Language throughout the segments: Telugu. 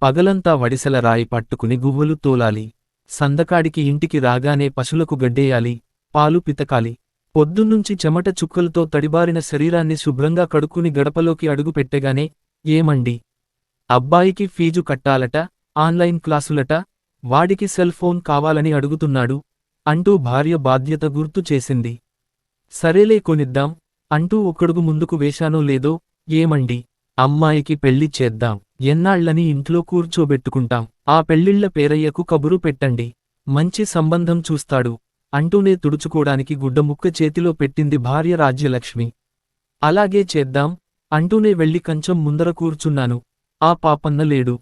పగలంతా వడిసెల రాయి పట్టుకుని గువ్వలు తోలాలి. సందకాడికి ఇంటికి రాగానే పశులకు గడ్డేయాలి, పాలు పితకాలి. పొద్దున్నుంచి చెమట చుక్కలతో తడిబారిన శరీరాన్ని శుభ్రంగా కడుక్కుని గడపలోకి అడుగు పెట్టగానే, ఏమండి? అబ్బాయికి ఫీజు కట్టాలట, ఆన్లైన్ క్లాసులట, వాడికి సెల్ ఫోన్ కావాలని అడుగుతున్నాడు అంటూ భార్య బాధ్యత గుర్తు చేసింది. సరేలే కొనిద్దాం అంటూ ఒక్కడుగు ముందుకు వేశానో లేదో, ఏమండి? అమ్మాయికి పెళ్లి చేద్దాం, ఎన్నాళ్లని ఇంట్లో కూర్చోబెట్టుకుంటాం, ఆ పెళ్లిళ్ల పేరయ్యకు కబురు పెట్టండి, మంచి సంబంధం చూస్తాడు అంటూనే తుడుచుకోడానికి గుడ్డముక్క చేతిలో పెట్టింది భార్య రాజ్యలక్ష్మి. అలాగే చేద్దాం అంటూనే వెళ్ళి కంచం ముందర కూర్చున్నాను. ఆ పాపన్న లేడు.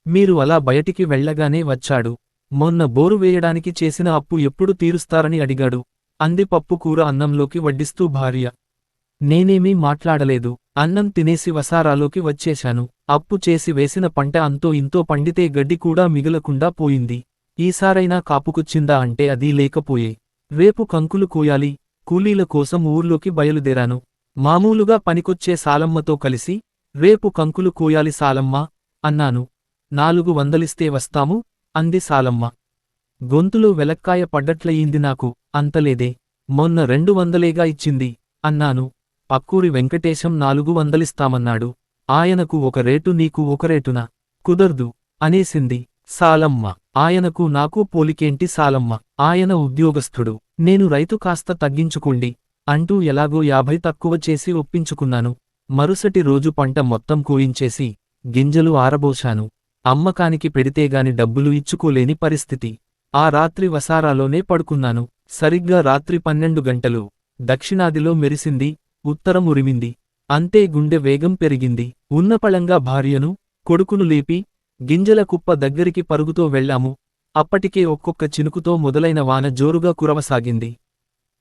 మీరు అలా బయటికి వెళ్లగానే వచ్చాడు. మొన్న బోరు వేయడానికి చేసిన అప్పు ఎప్పుడు తీరుస్తారని అడిగాడు అంది పప్పు కూర అన్నంలోకి వడ్డిస్తూ భార్య. నేనేమీ మాట్లాడలేదు. అన్నం తినేసి వసారాలోకి వచ్చేశాను. అప్పు చేసి వేసిన పంట అంతో ఇంతో పండితే గడ్డి కూడా మిగలకుండా పోయింది. ఈసారైనా కాపుకొచ్చిందా అంటే అదీ లేకపోయే. రేపు కంకులు కోయాలి. కూలీల కోసం ఊర్లోకి బయలుదేరాను. మామూలుగా పనికొచ్చే సాలమ్మతో కలిసి, రేపు కంకులు కోయాలి సాలమ్మ అన్నాను. 400 వస్తాము అంది సాలమ్మ. గొంతులో వెలక్కాయ పడ్డట్లయింది నాకు. అంతలేదే, మొన్న 200గా ఇచ్చింది అన్నాను. పక్కూరి వెంకటేశం 400 ఆయనకు ఒక రేటు నీకు ఒక రేటునా? కుదర్దు అనేసింది సాలమ్మ. ఆయనకు నాకు పోలికేంటి సాలమ్మ? ఆయన ఉద్యోగస్థుడు, నేను రైతు, కాస్త తగ్గించుకోండి అంటూ ఎలాగో 50 తక్కువ చేసి ఒప్పించుకున్నాను. మరుసటి రోజు పంట మొత్తం కోయించేసి గింజలు ఆరబోశాను. అమ్మకానికి పెడితేగాని డబ్బులు ఇచ్చుకోలేని పరిస్థితి. ఆ రాత్రి వసారాలోనే పడుకున్నాను. సరిగ్గా రాత్రి 12 గంటలు. దక్షిణాదిలో మెరిసింది, ఉత్తరం ఉరిమింది. అంతే గుండె వేగం పెరిగింది. ఉన్నపళంగా భార్యను, కొడుకును లేపి గింజల కుప్ప దగ్గరికి పరుగుతో వెళ్లాము. అప్పటికే ఒక్కొక్క చినుకుతో మొదలైన వాన జోరుగా కురవసాగింది.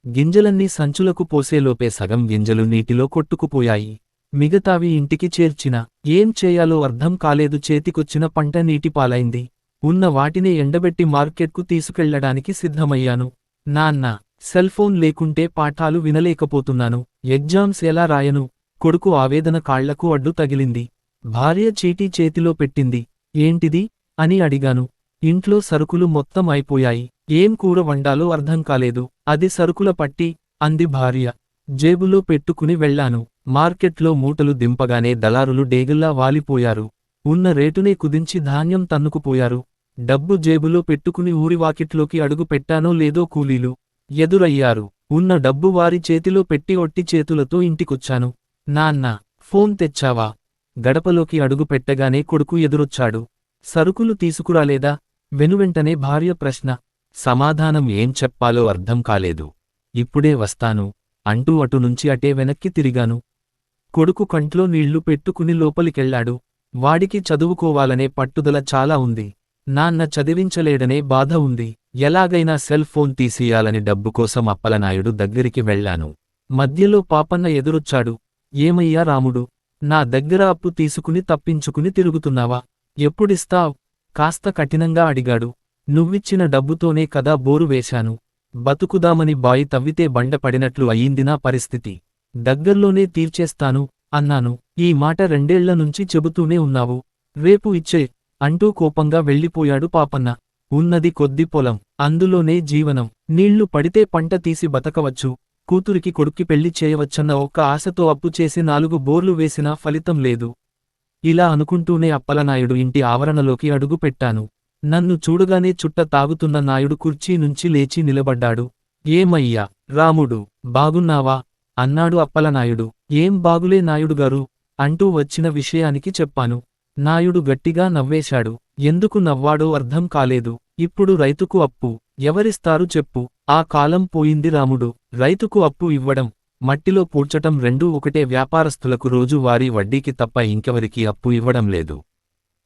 గింజలన్నీ సంచులకు పోసేలోపే సగం గింజలు నీటిలో కొట్టుకుపోయాయి. మిగతావి ఇంటికి చేర్చిన. ఏం చేయాలో అర్థం కాలేదు. చేతికొచ్చిన పంట నీటిపాలైంది. ఉన్న వాటినే ఎండబెట్టి మార్కెట్కు తీసుకెళ్లడానికి సిద్ధమయ్యాను. నాన్న, సెల్ఫోన్ లేకుంటే పాఠాలు వినలేకపోతున్నాను. ఎగ్జామ్స్ ఎలా రాయను? కొడుకు ఆవేదన కాళ్లకు అడ్డు తగిలింది. భార్య చీటీ చేతిలో పెట్టింది. ఏంటిది అని అడిగాను. ఇంట్లో సరుకులు మొత్తం అయిపోయాయి. ఏం కూర వండాలో అర్థం కాలేదు. అది సరుకుల పట్టి అంది భార్య. జేబులో పెట్టుకుని వెళ్లాను. మార్కెట్లో మూటలు దింపగానే దళారులు డేగల్లా వాలిపోయారు. ఉన్న రేటునే కుదించి ధాన్యం తన్నుకుపోయారు. డబ్బు జేబులో పెట్టుకుని ఊరివాకిట్లోకి అడుగు పెట్టానో లేదో కూలీలు ఎదురయ్యారు. ఉన్న డబ్బు వారి చేతిలో పెట్టి ఒట్టి చేతులతో ఇంటికొచ్చాను. నాన్నా, ఫోన్ తెచ్చావా? గడపలోకి అడుగు పెట్టగానే కొడుకు ఎదురొచ్చాడు. సరుకులు తీసుకురాలేదా? వెనువెంటనే భార్య ప్రశ్న. సమాధానం ఏం చెప్పాలో అర్థం కాలేదు. ఇప్పుడే వస్తాను అంటూ అటునుంచి అటే వెనక్కి తిరిగాను. కొడుకు కంట్లో నీళ్లు పెట్టుకుని లోపలికెళ్లాడు. వాడికి చదువుకోవాలనే పట్టుదల చాలా ఉంది. నాన్న చదివించలేడనే బాధ ఉంది. ఎలాగైనా సెల్ ఫోన్ తీసియాలని డబ్బు కోసం అప్పలనాయుడు దగ్గరికి వెళ్లాను. మధ్యలో పాపన్న ఎదురొచ్చాడు. ఏమయ్యా రాముడు, నా దగ్గర అప్పు తీసుకుని తప్పించుకుని తిరుగుతున్నావా? ఎప్పుడిస్తావ్? కాస్త కఠినంగా అడిగాడు. నువ్విచ్చిన డబ్బుతోనే కదా బోరు వేశాను. బతుకుదామని బాయి తవ్వితే బండ పడినట్లు అయ్యింది నా పరిస్థితి. దగ్గర్లోనే తీర్చేస్తాను అన్నాను. ఈ మాట 2 ఏళ్ల నుంచి చెబుతూనే ఉన్నావు. రేపు ఇచ్చే అంటూ కోపంగా వెళ్ళిపోయాడు పాపన్న. ఉన్నది కొద్ది పొలం, అందులోనే జీవనం. నీళ్లు పడితే పంట తీసి బతకవచ్చు. కూతురికి కొడుక్కి పెళ్లి చేయవచ్చన్న ఒక్క ఆశతో అప్పు చేసి 4 బోర్లు వేసినా ఫలితం లేదు. ఇలా అనుకుంటూనే అప్పలనాయుడు ఇంటి ఆవరణలోకి అడుగు పెట్టాను. నన్ను చూడగానే చుట్ట తాగుతున్న నాయుడు కుర్చీ నుంచి లేచి నిలబడ్డాడు. ఏమయ్యా రాముడు, బాగున్నావా అన్నాడు అప్పలనాయుడు. ఏం బాగులే నాయుడుగారు అంటూ వచ్చిన విషయానికి చెప్పాను. నాయుడు గట్టిగా నవ్వేశాడు. ఎందుకు నవ్వాడో అర్థం కాలేదు. ఇప్పుడు రైతుకు అప్పు ఎవరిస్తారు చెప్పు? ఆ కాలం పోయింది రాముడు. రైతుకు అప్పు ఇవ్వడం, మట్టిలో పూడ్చటం రెండూ ఒకటే. వ్యాపారస్తులకు రోజువారీ వడ్డీకి తప్ప ఇంకెవరికి అప్పు ఇవ్వడం లేదు.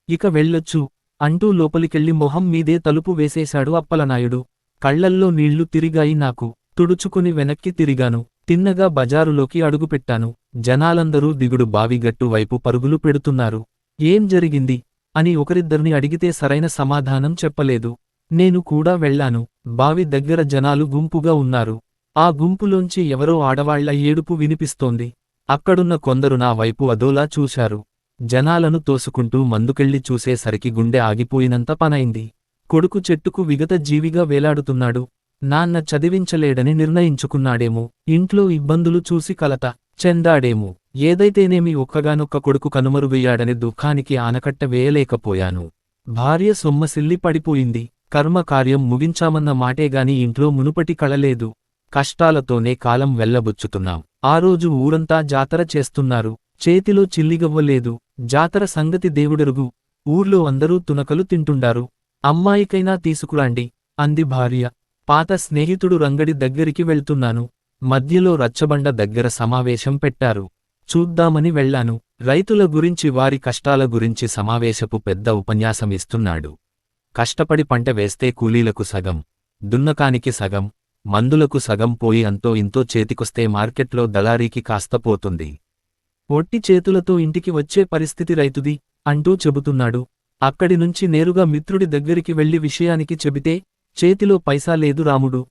ఇక వెళ్ళొచ్చు అంటూ లోపలికెళ్లి మొహం మీదే తలుపు వేసేశాడు అప్పలనాయుడు. కళ్లల్లో నీళ్లు తిరిగాయి నాకు. తుడుచుకుని వెనక్కి తిరిగాను. తిన్నగా బజారులోకి అడుగుపెట్టాను. జనాలందరూ దిగుడు బావిగట్టు వైపు పరుగులు పెడుతున్నారు. ఏం జరిగింది అని ఒకరిద్దరిని అడిగితే సరైన సమాధానం చెప్పలేదు. నేను కూడా వెళ్లాను. బావి దగ్గర జనాలు గుంపుగా ఉన్నారు. ఆ గుంపులోంచి ఎవరో ఆడవాళ్ల ఏడుపు వినిపిస్తోంది. అక్కడున్న కొందరు నా వైపు అదోలా చూశారు. జనాలను తోసుకుంటూ మందుకెళ్ళి చూసేసరికి గుండె ఆగిపోయినంత పనైంది. కొడుకు చెట్టుకు విగత జీవిగా వేలాడుతున్నాడు. నాన్న చదివించలేడని నిర్ణయించుకున్నాడేమో, ఇంట్లో ఇబ్బందులు చూసి కలత చెందాడేమో, ఏదైతేనేమి ఒక్కగానొక్క కొడుకు కనుమరుగయ్యాడని దుఃఖానికి ఆనకట్ట వేయలేకపోయాను. భార్య సొమ్మసిల్లి పడిపోయింది. కర్మకార్యం ముగించామన్న మాటేగాని ఇంట్లో మునుపటి కళలేదు. కష్టాలతోనే కాలం వెళ్లబుచ్చుతున్నాం. ఆ రోజు ఊరంతా జాతర చేస్తున్నారు. చేతిలో చిల్లిగవ్వలేదు. జాతర సంగతి దేవుడెరుగు. ఊర్లో అందరూ తునకలు తింటుండారు. అమ్మాయికైనా తీసుకురాండి అంది భార్య. పాత స్నేహితుడు రంగడి దగ్గరికి వెళ్తున్నాను. మధ్యలో రచ్చబండ దగ్గర సమావేశం పెట్టారు. చూద్దామని వెళ్లాను. రైతుల గురించి వారి కష్టాల గురించి సమావేశపు పెద్ద ఉపన్యాసం ఇస్తున్నాడు. కష్టపడి పంట వేస్తే కూలీలకు సగం, దున్నకానికి సగం, మందులకు సగం పోయి అంతో ఇంతో చేతికొస్తే మార్కెట్లో దళారీకి కాస్త పోతుంది. ఒట్టి చేతులతో ఇంటికి వచ్చే పరిస్థితి రైతుది అంటూ చెబుతున్నాడు. అక్కడి నుంచి నేరుగా మిత్రుడి దగ్గరికి వెళ్లి విషయానికి చెబితే, చేతిలో పైసా లేదు రాముడు.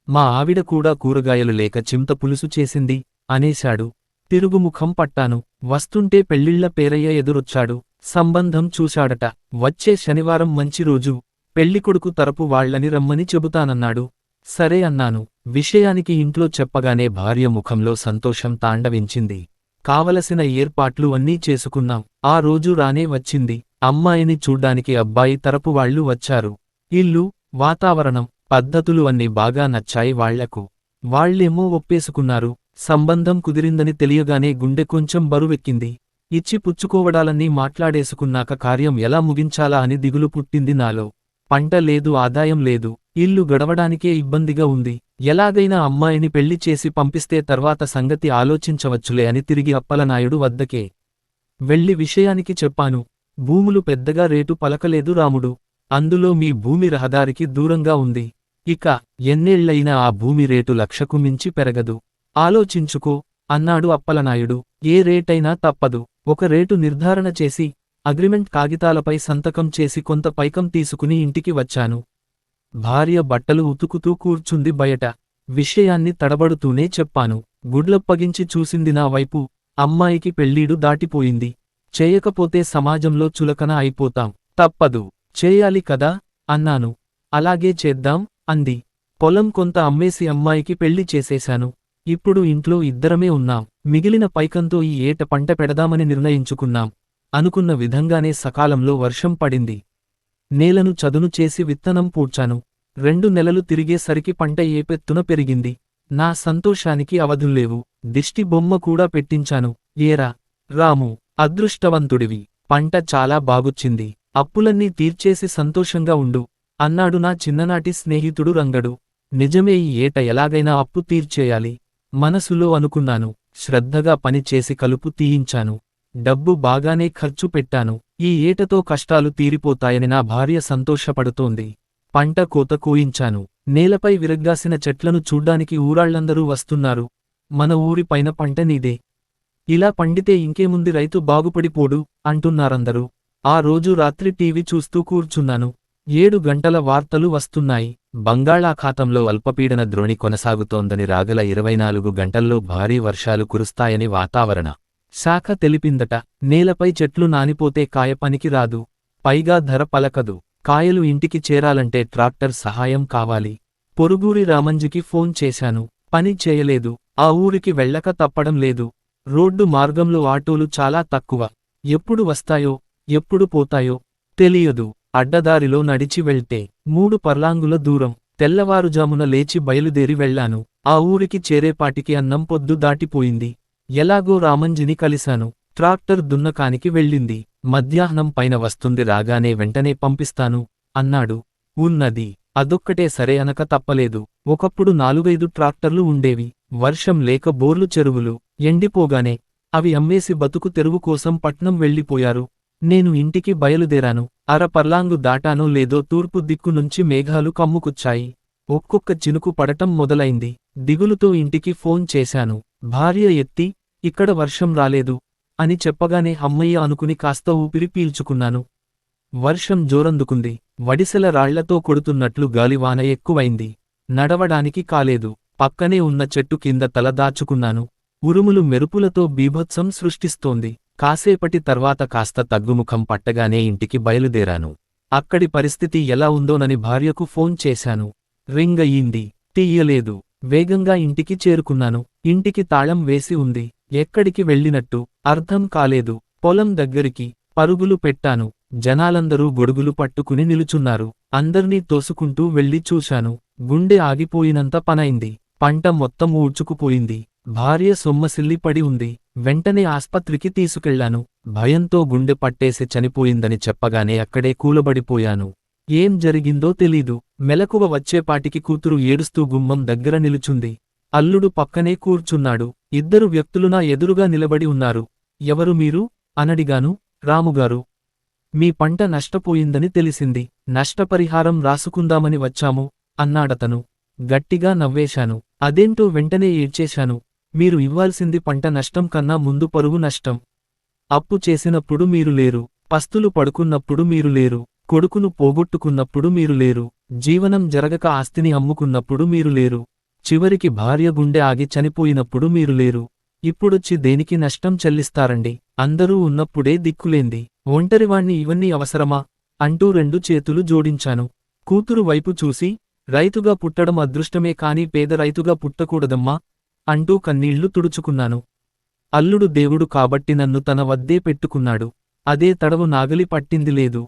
మా ఆవిడ కూడా కూరగాయలు లేక చింత పులుసు చేసింది అనేశాడు. తిరుగుముఖం పట్టాను. వస్తుంటే పెళ్ళిళ్ల పేరయ్య ఎదురొచ్చాడు. సంబంధం చూశాడట. వచ్చే శనివారం మంచి రోజు, పెళ్ళికొడుకు తరపు వాళ్లని రమ్మని చెబుతానన్నాడు. సరే అన్నాను. విషయానికి ఇంట్లో చెప్పగానే భార్య ముఖంలో సంతోషం తాండవించింది. కావలసిన ఏర్పాట్లు అన్నీ చేసుకున్నాం. ఆ రోజు రానే వచ్చింది. అమ్మాయిని చూడ్డానికి అబ్బాయి తరపు వాళ్లు వచ్చారు. ఇల్లు, వాతావరణం, పద్ధతులు అన్నీ బాగా నచ్చాయి వాళ్లకు. వాళ్లేమో ఒప్పేసుకున్నారు. సంబంధం కుదిరిందని తెలియగానే గుండె కొంచెం బరువెక్కింది. ఇచ్చి పుచ్చుకోవడాలన్నీ మాట్లాడేసుకున్నాక కార్యం ఎలా ముగించాలా అని దిగులు పుట్టింది నాలో. పంట లేదు, ఆదాయం లేదు. ఇల్లు గడవడానికే ఇబ్బందిగా ఉంది. ఎలాగైనా అమ్మాయిని పెళ్లి చేసి పంపిస్తే తర్వాత సంగతి ఆలోచించవచ్చులే అని తిరిగి అప్పలనాయుడు వద్దకే వెళ్లి విషయానికి చెప్పాను. భూములు పెద్దగా రేటు పలకలేదు రాముడు. అందులో మీ భూమి రహదారికి దూరంగా ఉంది. ఇక ఎన్నేళ్లైనా ఆ భూమి రేటు 1,00,000కు మించి పెరగదు. ఆలోచించుకో అన్నాడు అప్పలనాయుడు. ఏ రేటైనా తప్పదు. ఒక రేటు నిర్ధారణ చేసి అగ్రిమెంట్ కాగితాలపై సంతకం చేసి కొంత పైకం తీసుకుని ఇంటికి వచ్చాను. భార్య బట్టలు ఉతుకుతూ కూర్చుంది బయట. విషయాన్ని తడబడుతూనే చెప్పాను. గుడ్లప్పగించి చూసింది నా వైపు. అమ్మాయికి పెళ్ళీడు దాటిపోయింది. చేయకపోతే సమాజంలో చులకన అయిపోతాం. తప్పదు, చేయాలి కదా అన్నాను. అలాగే చేద్దాం అంది. పొలం కొంత అమ్మేసి అమ్మాయికి పెళ్లి చేసేశాను. ఇప్పుడు ఇంట్లో ఇద్దరమే ఉన్నాం. మిగిలిన పైకంతో ఈ ఏట పంట పెడదామని నిర్ణయించుకున్నాం. అనుకున్న విధంగానే సకాలంలో వర్షం పడింది. నేలను చదును చేసి విత్తనం పూడ్చాను. 2 నెలలు తిరిగేసరికి పంట ఏపెత్తున పెరిగింది. నా సంతోషానికి అవధుల్లేవు. దిష్టి బొమ్మ కూడా పెట్టించాను. ఏరా రాము, అదృష్టవంతుడివి. పంట చాలా బాగుచ్చింది. అప్పులన్నీ తీర్చేసి సంతోషంగా ఉండు అన్నాడు నా చిన్ననాటి స్నేహితుడు రంగడు. నిజమే, ఈ ఏట ఎలాగైనా అప్పు తీర్చేయాలి మనసులో అనుకున్నాను. శ్రద్ధగా పని చేసి కలుపు తీయించాను. డబ్బు బాగానే ఖర్చు పెట్టాను. ఈ ఏటతో కష్టాలు తీరిపోతాయని నా భార్య సంతోషపడుతోంది. పంట కోత కోయించాను. నేలపై విరగ్గాసిన చెట్లను చూడ్డానికి ఊరాళ్లందరూ వస్తున్నారు. మన ఊరి పైన పంట నీదే. ఇలా పండితే ఇంకేముంది, రైతు బాగుపడిపోడు అంటున్నారందరూ. ఆ రోజు రాత్రి టీవీ చూస్తూ కూర్చున్నాను. 7 గంటల వార్తలు వస్తున్నాయి. బంగాళాఖాతంలో అల్పపీడన ద్రోణి కొనసాగుతోందని, రాగల 24 గంటల్లో భారీ వర్షాలు కురుస్తాయని వాతావరణ శాఖ తెలిపిందట. నేలపై చెట్లు నానిపోతే కాయ పనికి రాదు. పైగా ధర పలకదు. కాయలు ఇంటికి చేరాలంటే ట్రాక్టర్ సహాయం కావాలి. పొరుగురి రామంజికి ఫోన్ చేశాను. పని చేయలేదు. ఆ ఊరికి వెళ్ళక తప్పడం లేదు. రోడ్డు మార్గంలో ఆటోలు చాలా తక్కువ. ఎప్పుడు వస్తాయో ఎప్పుడు పోతాయో తెలియదు. అడ్డదారిలో నడిచి వెళ్తే 3 పర్లాంగుల దూరం. తెల్లవారుజామున లేచి బయలుదేరి వెళ్లాను. ఆ ఊరికి చేరేపాటికి అన్నం పొద్దు దాటిపోయింది. ఎలాగో రామంజిని కలిశాను. ట్రాక్టర్ దున్నకానికి వెళ్ళింది. మధ్యాహ్నం పైన వస్తుంది, రాగానే వెంటనే పంపిస్తాను అన్నాడు. ఉన్నది. అదొక్కటే సరే అనక తప్పలేదు. ఒకప్పుడు 4-5 ట్రాక్టర్లు ఉండేవి. వర్షం లేక బోర్లు చెరువులు ఎండిపోగానే అవి అమ్మేసి బతుకు తెరువు కోసం పట్నం వెళ్ళిపోయారు. నేను ఇంటికి బయలుదేరాను. 1/2 పర్లాంగు దాటానో లేదో తూర్పు దిక్కు నుంచి మేఘాలు కమ్ముకుచ్చాయి. ఒక్కొక్క చినుకు పడటం మొదలైంది. దిగులుతో ఇంటికి ఫోన్ చేశాను. భార్య ఎత్తి, ఇక్కడ వర్షం రాలేదు అని చెప్పగానే అమ్మయ్య అనుకుని కాస్త ఊపిరి పీల్చుకున్నాను. వర్షం జోరందుకుంది. వడిసెల రాళ్లతో కొడుతున్నట్లు గాలివాన ఎక్కువైంది. నడవడానికి కాలేదు. పక్కనే ఉన్న చెట్టు కింద తల దాచుకున్నాను. ఉరుములు మెరుపులతో బీభత్సం సృష్టిస్తోంది. కాసేపటి తర్వాత కాస్త తగ్గుముఖం పట్టగానే ఇంటికి బయలుదేరాను. అక్కడి పరిస్థితి ఎలా ఉందోనని భార్యకు ఫోన్ చేశాను. రింగ్ అయ్యింది. తీయలేదు. వేగంగా ఇంటికి చేరుకున్నాను. ఇంటికి తాళం వేసి ఉంది. ఎక్కడికి వెళ్ళినట్టు అర్థం కాలేదు. పొలం దగ్గరికి పరుగులు పెట్టాను. జనాలందరూ గొడుగులు పట్టుకుని నిలుచున్నారు. అందర్నీ తోసుకుంటూ వెళ్ళి చూశాను. గుండె ఆగిపోయినంత పనైంది. పంట మొత్తం ఊడ్చుకుపోయింది. భార్య సొమ్మసిల్లి పడి ఉంది. వెంటనే ఆస్పత్రికి తీసుకెళ్లాను. భయంతో గుండె పట్టేసి చనిపోయిందని చెప్పగానే అక్కడే కూలబడిపోయాను. ఏం జరిగిందో తెలీదు. మెలకువ వచ్చేపాటికి కూతురు ఏడుస్తూ గుమ్మం దగ్గర నిలుచుంది. అల్లుడు పక్కనే కూర్చున్నాడు. ఇద్దరు వ్యక్తులు నా ఎదురుగా నిలబడి ఉన్నారు. ఎవరు మీరు? అనడిగాను. రాముగారు. మీ పంట నష్టపోయిందని తెలిసింది. నష్టపరిహారం రాసుకుందామని వచ్చాము అన్నాడతను. గట్టిగా నవ్వేశాను. అదేంటో వెంటనే ఏడ్చేశాను. మీరు ఇవ్వాల్సింది పంట నష్టం కన్నా ముందు పరువు నష్టం. అప్పు చేసినప్పుడు మీరు లేరు. పస్తులు పడుకున్నప్పుడు మీరు లేరు. కొడుకును పోగొట్టుకున్నప్పుడు మీరు లేరు. జీవనం జరగక ఆస్తిని అమ్ముకున్నప్పుడు మీరు లేరు. చివరికి భార్య గుండె ఆగి చనిపోయినప్పుడు మీరు లేరు. ఇప్పుడొచ్చి దేనికి నష్టం చెల్లిస్తారండి? అందరూ ఉన్నప్పుడే దిక్కులేంది. ఒంటరివాణ్ణి ఇవన్నీ అవసరమా? అంటూ రెండు చేతులు జోడించాను. కూతురు వైపు చూసి, రైతుగా పుట్టడం అదృష్టమే కాని పేద రైతుగా పుట్టకూడదమ్మా అంటూ కన్నీళ్లు తుడుచుకున్నాను. అల్లుడు దేవుడు కాబట్టి నన్ను తన వద్దే పెట్టుకున్నాడు. అదే తడవు నాగలి పట్టింది లేదు.